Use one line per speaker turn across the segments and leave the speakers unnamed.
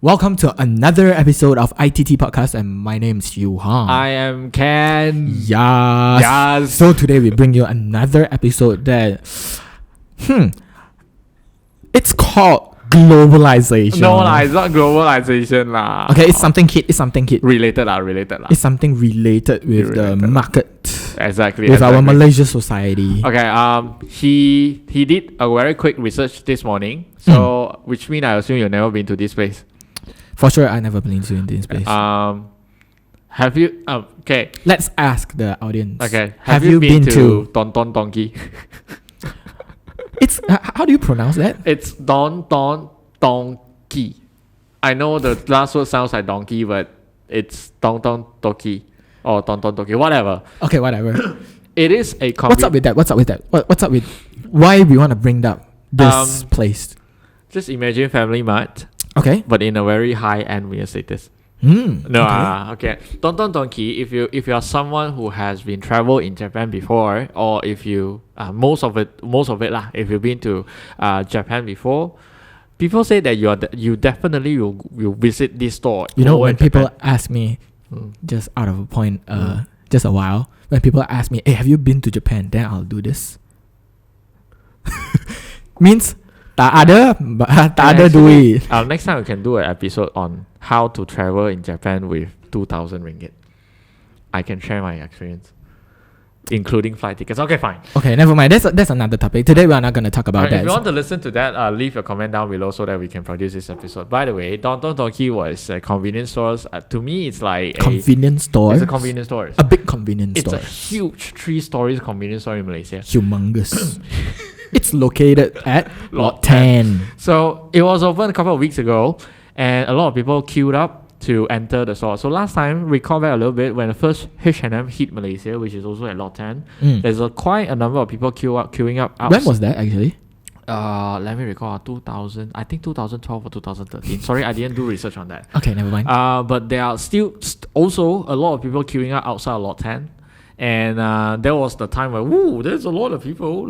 Welcome to another episode of ITT Podcast, and my name is Yu Han.
I am Kenn.
Yes. So today we bring you another episode that, it's called globalization.
No lah, it's not globalization lah.
Okay, it's something kid.
Related lah.
It's something related with the market.
Exactly.
With our Malaysia society.
Okay. He did a very quick research this morning. So which means I assume you've never been to this place.
For sure, I never been to this place.
Have you? Okay.
Let's ask the audience.
Okay. Have you been to Don Don Doki?
It's how do you pronounce that?
It's Don Don Doki. I know the last word sounds like donkey, but it's Don Don Doki or Don Don Doki, whatever.
Okay, whatever.
It is a.
What's up with that? What's up with why we want to bring up this place?
Just imagine Family Mart.
Okay.
But in a very high-end real status. Okay. Don Don Doki, if you are someone who has been traveled in Japan before, or if you most of it lah, if you've been to Japan before, people say that you definitely will visit this store.
You know, when people ask me, just out of a point, just a while, when people ask me, hey, have you been to Japan? Then I'll do this. Means tak ada duit.
Next time we can do an episode on how to travel in Japan with 2,000 ringgit. I can share my experience, including flight tickets. Okay, fine.
Okay, never mind. That's another topic. Today we are not going to talk about that.
If you want to listen to that, leave your comment down below so that we can produce this episode. By the way, Don Don Doki was a convenience store. To me, it's like
convenience store.
It's a convenience store.
A big convenience store.
It's a huge 3-story convenience store in Malaysia.
Humongous. It's located at Lot 10.
So it was opened a couple of weeks ago, and a lot of people queued up to enter the store. So last time, recall back a little bit, when the first H&M hit Malaysia, which is also at Lot 10, there's quite a number of people queuing up.
When was that actually?
Let me recall, 2012 or 2013. Sorry, I didn't do research on that.
Okay, never mind.
But there are still also a lot of people queuing up outside Lot 10. And there was the time where, there's a lot of people.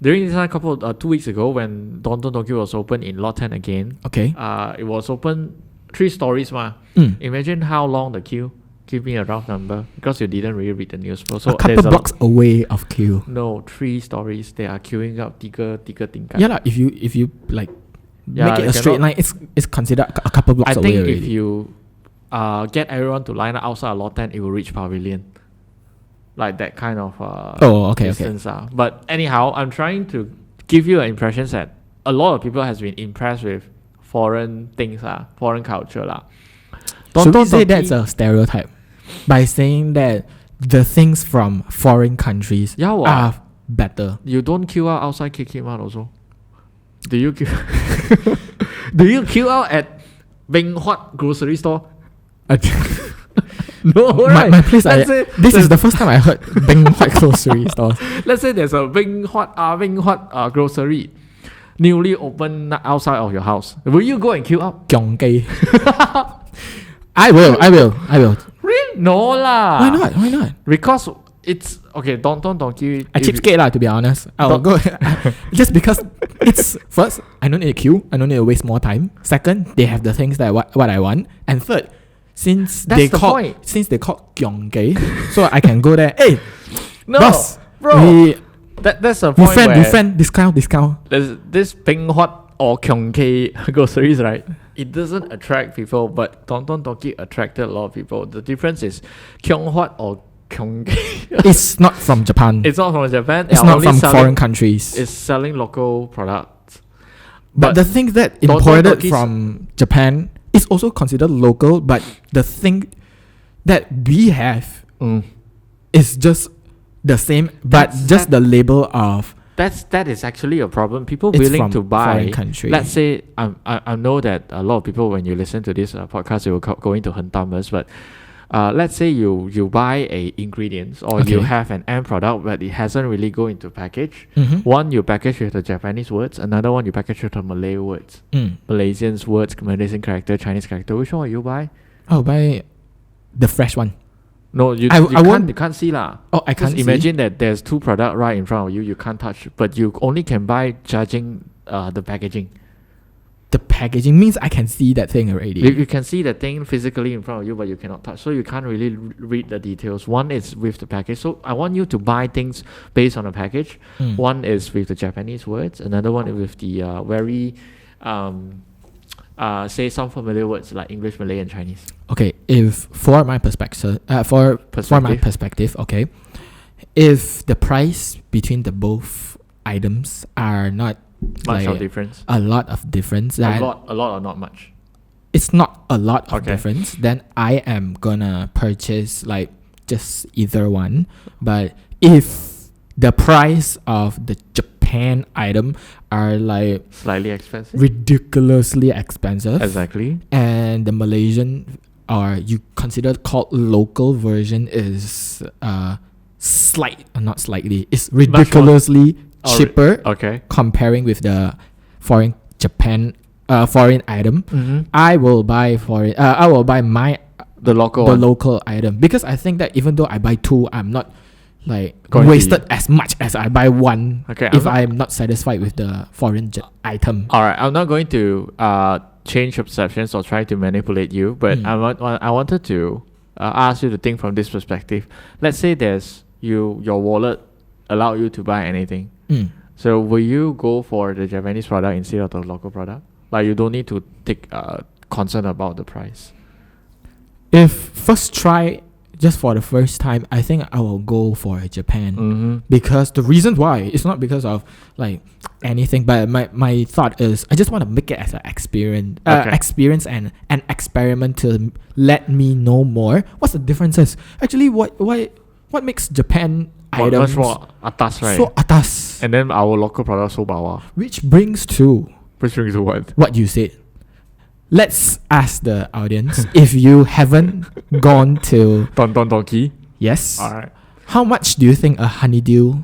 During this time, 2 weeks ago, when Don Don Doki was open in Lot 10 again,
okay,
it was open 3 stories. Imagine how long the queue. Give me a rough number because you didn't really read the news. So
a couple blocks away of queue.
No, 3 stories. They are queuing up. Tiga tingkat.
Yeah, like if you like make it a straight line, it's considered a couple blocks away.
I think
already.
if you get everyone to line up outside Lot 10, it will reach Pavilion. Like that kind of distance. But anyhow, I'm trying to give you an impression that a lot of people has been impressed with foreign things, foreign culture.
Should we say that's a stereotype? By saying that the things from foreign countries are better.
You don't queue out outside KK Mart also? Do you queue Do you queue out at Beng Huat grocery store? No, right.
My place. This is the first time I heard Beng Huat grocery stores.
Let's say there's a Beng Huat grocery newly opened outside of your house. Will you go and queue up?
Kiong Kei. I will.
Really? No lah.
Why not?
Because it's okay. Don Don Doki.
I cheapskate lah, to be honest. I'll go just because it's first. I don't need a queue. I don't need to waste more time. Second, they have the things that what I want. And third, since they called Kiong Kei, so I can go there. Hey,
no,
boss,
bro. That's a point
where friend discount.
There's this Beng Huat or Kiong Kei groceries, right? It doesn't attract people, but Don Don Doki attracted a lot of people. The difference is Kiong Huat or Kiong Kei.
It's not from Japan.
It's not from Japan.
It's not from foreign countries.
It's selling local products.
But the things that imported from Japan is also considered local, but the thing that we have is just the same, but just the label of
that is actually a problem. People willing to buy. Let's say I know that a lot of people, when you listen to this podcast, you will go into hentamers, but let's say you buy a ingredients or you have an end product, but it hasn't really go into package. One you package with the Japanese words, another one you package with the Malay words, Malaysians words, Malaysian character, Chinese character. Which one will you buy?
I'll buy the fresh one.
No, you can't see lah.
Oh, I can't see.
Imagine that there's 2 products right in front of you. You can't touch, but you only can buy judging the packaging.
the packaging means I can see that thing already.
You can see the thing physically in front of you, but you cannot touch. So you can't really read the details. One is with the package. So I want you to buy things based on the package. One is with the Japanese words. Another one is with the very, say some familiar words like English, Malay, and Chinese.
Okay, if for my perspective, okay, if the price between the both items are not
much of difference,
a lot of difference,
a lot or not much,
it's not a lot of difference, then I am gonna purchase like just either one. But if the price of the Japan item are like
slightly expensive,
ridiculously expensive,
exactly,
and the Malaysian or you consider called local version is not slightly, it's ridiculously cheaper, comparing with the foreign item, I will buy the local item, because I think that even though I buy two, I'm not like wasted as much as I buy one if I'm not satisfied with the foreign item.
Alright, I'm not going to change your perceptions or try to manipulate you, but I wanted to ask you to think from this perspective. Let's say there's your wallet allow you to buy anything. So will you go for the Japanese product instead of the local product? Like you don't need to take concern about the price.
If first try, just for the first time, I think I will go for Japan. Because the reason why, it's not because of like anything, but my thought is I just want to make it as an experience and an experiment to let me know more. What's the differences? Actually, what makes Japan items
much more atas, right?
So atas.
And then our local product so bawa.
Which brings to
what?
What you said. Let's ask the audience if you haven't gone to
Don Don Doki.
Yes.
Alright.
How much do you think a honeydew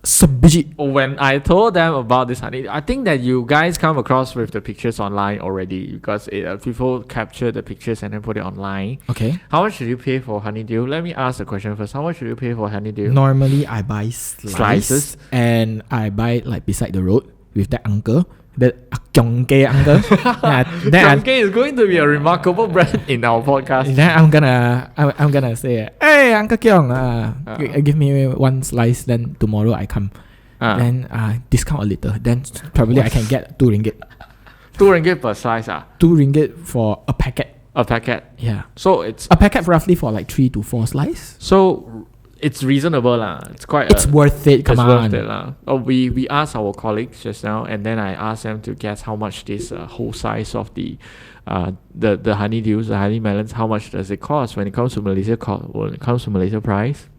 sabiji?
When I told them about this honeydew, I think that you guys come across with the pictures online already, because people capture the pictures and then put it online.
Okay.
How much should you pay for honeydew? Let me ask the question first. How much should you pay for honeydew?
Normally, I buy slices and I buy like beside the road with that uncle. The Kyongke uncle.
Kyongke is going to be a remarkable brand in our podcast.
Then I'm gonna say, hey Uncle Kyong, give me one slice. Then tomorrow I come. Then discount a little. Then probably I can get 2 ringgit.
2 ringgit per slice.
2 ringgit for a packet.
A packet.
Yeah.
So it's
a packet roughly for like 3 to 4 slices.
So it's reasonable lah. It's quite.
It's worth it. Come on.
Worth it lah. Oh, we asked our colleagues just now, and then I asked them to guess how much this whole size of the honeydews, the honey melons, how much does it cost when it comes to Malaysia? When it comes to Malaysia price,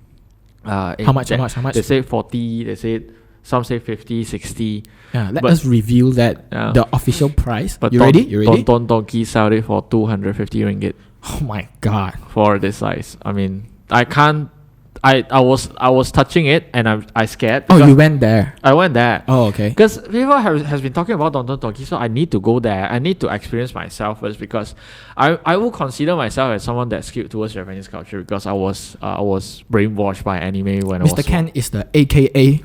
how much?
They say 40. They say some say 50, 60.
Yeah, let us reveal that the official price.
But
you ready?
Don Doki sell it for 250 ringgit.
Oh my god!
For this size, I mean, I can't. I was touching it and I scared.
Oh, you went there?
I went there.
Oh, okay.
Because people has been talking about Don Don Doki, so I need to go there. I need to experience myself first, because I will consider myself as someone that's skewed towards Japanese culture, because I was brainwashed by anime when I was.
Mr. Kenn is the AKA.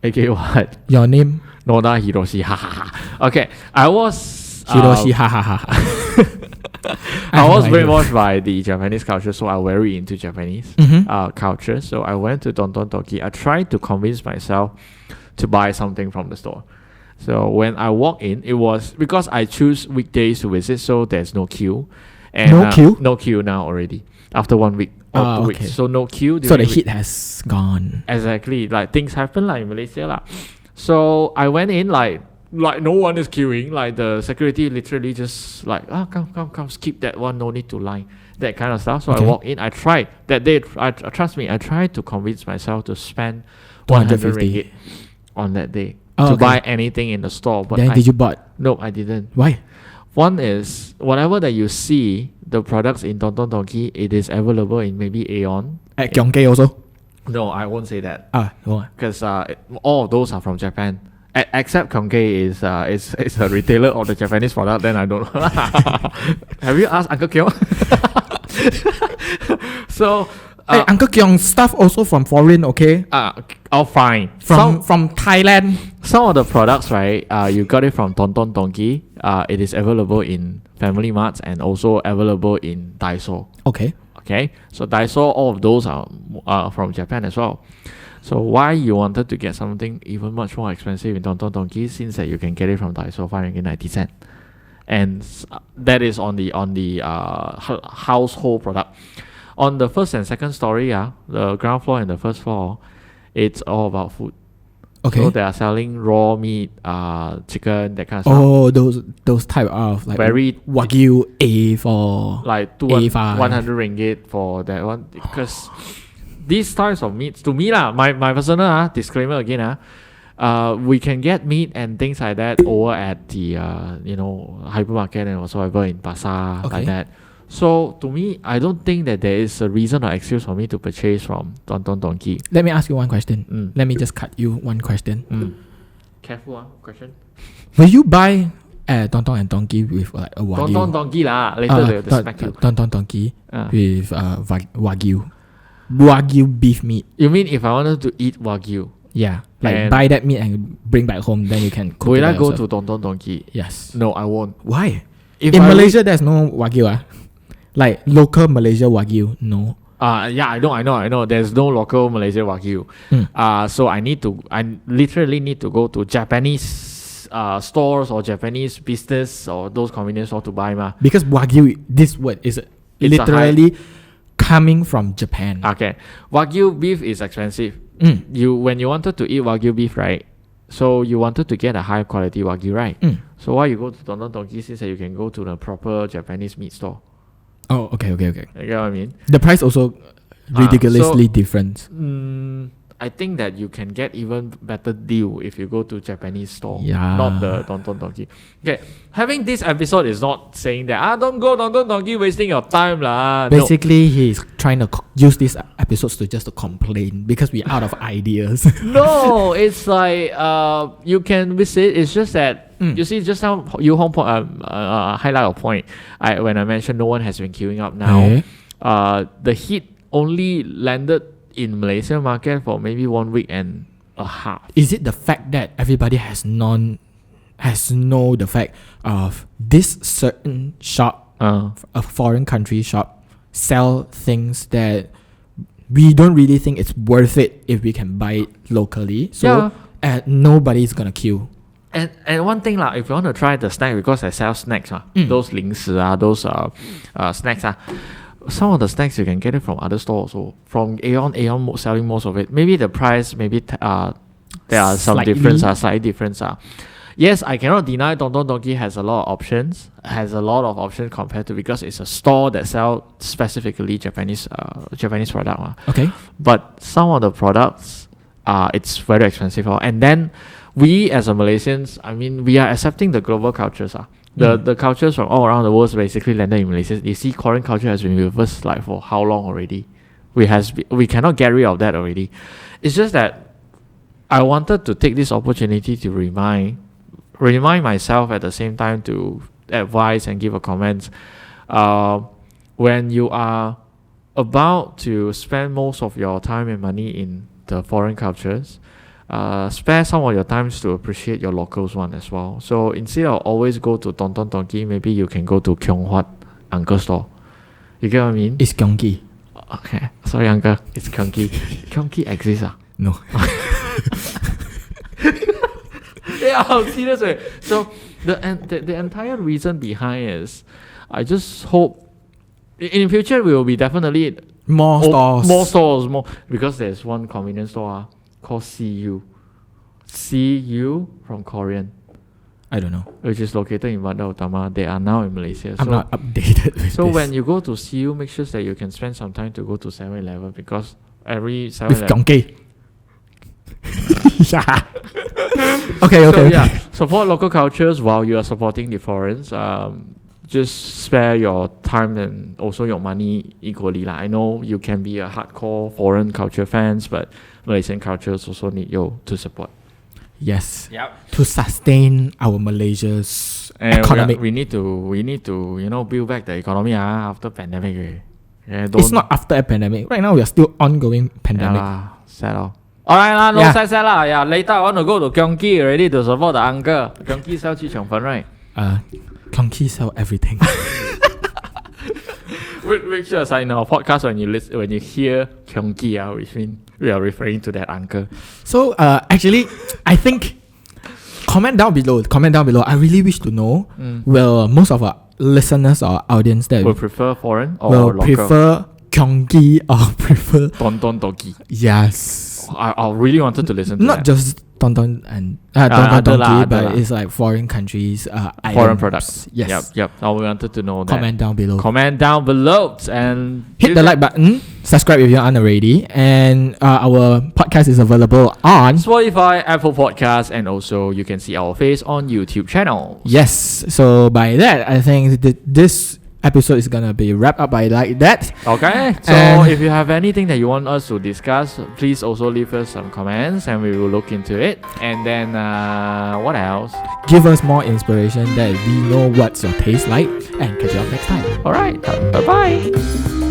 AKA what?
Your name?
Noda Hiroshi. Ha ha ha. Okay, I was
Hiroshi. Ha ha ha.
I was brainwashed by the Japanese culture, so I'm very into Japanese culture. So I went to Don Don Doki. I tried to convince myself to buy something from the store. So when I walked in, it was because I choose weekdays to visit, so there's no queue. And no queue now already after 1 week. 2 weeks. So no queue.
So the heat has gone.
Exactly. Like things happen like in Malaysia lah. So I went in like no one is queuing. Like the security literally just like, come, skip that one, no need to line, that kind of stuff. So I walked in. I tried that day. Trust me, I tried to convince myself to spend 100 ringgit on that day to buy anything in the store. But
then did you buy?
No, I didn't.
Why?
One is whatever that you see, the products in Don Don Doki, it is available in maybe Aeon.
At Kyongke also?
No, I won't say that.
No.
Because all of those are from Japan. Except Kyongke is a retailer of the Japanese product, then I don't know. Have you asked Uncle Kyo? So
Hey, Uncle Kyong, stuff also from foreign, okay?
Fine.
From Thailand.
Some of the products, right? You got it from Don Don Doki. It is available in Family Marts and also available in Daiso.
Okay.
So Daiso, all of those are from Japan as well. So why you wanted to get something even much more expensive in Don Don Doki, since that you can get it from Daiso 5.90, and that is on the household product. On the first and second story, the ground floor and the first floor, it's all about food.
Okay.
So they are selling raw meat, chicken, that kind of stuff.
Oh, those type of like
very
Wagyu A for
like 100 ringgit for that one, because these types of meats, to me my personal disclaimer again, we can get meat and things like that over at the hypermarket and whatsoever in pasar, like that. So to me, I don't think that there is a reason or excuse for me to purchase from Don Don Doki.
Let me ask you one question. Let me just cut you one question.
Careful, question.
Will you buy Don Don and Donkey with like a Wagyu?
Don Don Donkey lah. Later they smack you.
Don Don Donkey with Wagyu beef meat.
You mean if I wanted to eat Wagyu?
Yeah, like buy that meat and bring back home, then you can cook
will
it
I go
yourself.
to Don Don Donkey?
Yes.
No, I won't.
Why? In Malaysia, there's no Wagyu. Like local Malaysia Wagyu, no.
Yeah, I know. There's no local Malaysia Wagyu. So I literally need to go to Japanese stores or Japanese business or those convenience stores to buy ma.
Because Wagyu, this word is literally coming from Japan.
Okay, Wagyu beef is expensive. When you wanted to eat Wagyu beef, right? So you wanted to get a high quality Wagyu, right? So why you go to Don Don Donkey, since you can go to the proper Japanese meat store?
Oh, okay. You get
what I mean?
The price also ridiculously different.
I think that you can get even better deal if you go to Japanese store,
yeah,
not the Don Don Donkey. Okay, having this episode is not saying that don't go Don Don Donkey, wasting your time lah.
Basically, he's trying to use these episodes to just to complain because we're out of ideas.
No, it's like you can visit. It's just that you see, just now you highlight a point. When I mentioned no one has been queuing up now. The heat only landed in Malaysia market for maybe 1 week and a half.
Is it the fact that everybody has know the fact of this certain shop, a foreign country shop, sell things that we don't really think it's worth it if we can buy it locally? So nobody's gonna queue.
And one thing if you want to try the snack, because I sell snacks those 零食 those snacks some of the snacks you can get it from other stores also. From Aeon selling most of it. Maybe the price, there are some slight difference. Yes, I cannot deny Don Don Doki has a lot of options. Compared to, because it's a store that sells specifically Japanese product. Okay. But some of the products it's very expensive. And then we as a Malaysians, we are accepting the global cultures. The cultures from all around the world basically landed in Malaysia. You see, Korean culture has been with us for how long already? We cannot get rid of that already. It's just that I wanted to take this opportunity to remind myself, at the same time to advise and give a comment. When you are about to spend most of your time and money in the foreign cultures, spare some of your times to appreciate your locals one as well. So instead of always go to Don Don Donkey, maybe you can go to Kyong Huat Uncle Store. You get what I mean?
It's Kyongki.
Okay, sorry Uncle, it's Kyongki. Kyongki exists
No.
Yeah, seriously. So the entire reason behind is, I just hope in future we will be definitely
more stores,
because there's one convenience store called CU from Korean.
I don't know.
Which is located in Bandar Utama. They are now in Malaysia.
I'm not updated with
So
this.
when you go to CU, make sure that you can spend some time to go to 7-Eleven, because every 7-Eleven...
With Kyongki. Yeah. Okay.
Support local cultures while you are supporting the foreigners. Just spare your time and also your money equally. I know you can be a hardcore foreign culture fans, but Malaysian cultures also need you to support.
Yes. Yep. To sustain our Malaysia's economic.
We need to build back the economy after pandemic. Yeah,
it's not after a pandemic. Right now, we are still ongoing pandemic.
Yeah, sad all. Alright lah, no sad lah. Yeah, later I want to go to Gyeonggi already to support the uncle. Gyeonggi sell 鸡肠粉, right?
Gyeonggi sell everything.
Make sure in our podcast when you hear Gyeonggi, which means we are referring to that uncle.
So actually, I think comment down below. I really wish to know will most of our listeners or audience that
will prefer foreign or
will
local?
Prefer Gyeonggi or prefer
Don Don Doki.
Yes.
I really wanted to listen to
not
that.
just Don Don and Don Don Doki, but it's like foreign countries,
foreign products.
Yes.
Yep. I wanted to know that.
Comment down below
and
hit the like button. Subscribe if you aren't already. And our podcast is available on
Spotify, Apple Podcasts, and also you can see our face on YouTube channel.
Yes. So by that, I think this episode is gonna be wrapped up by like that.
Okay. So if you have anything that you want us to discuss, please also leave us some comments and we will look into it. And then what else?
Give us more inspiration that we know what's your taste like, and catch you up next time.
Alright. Bye bye.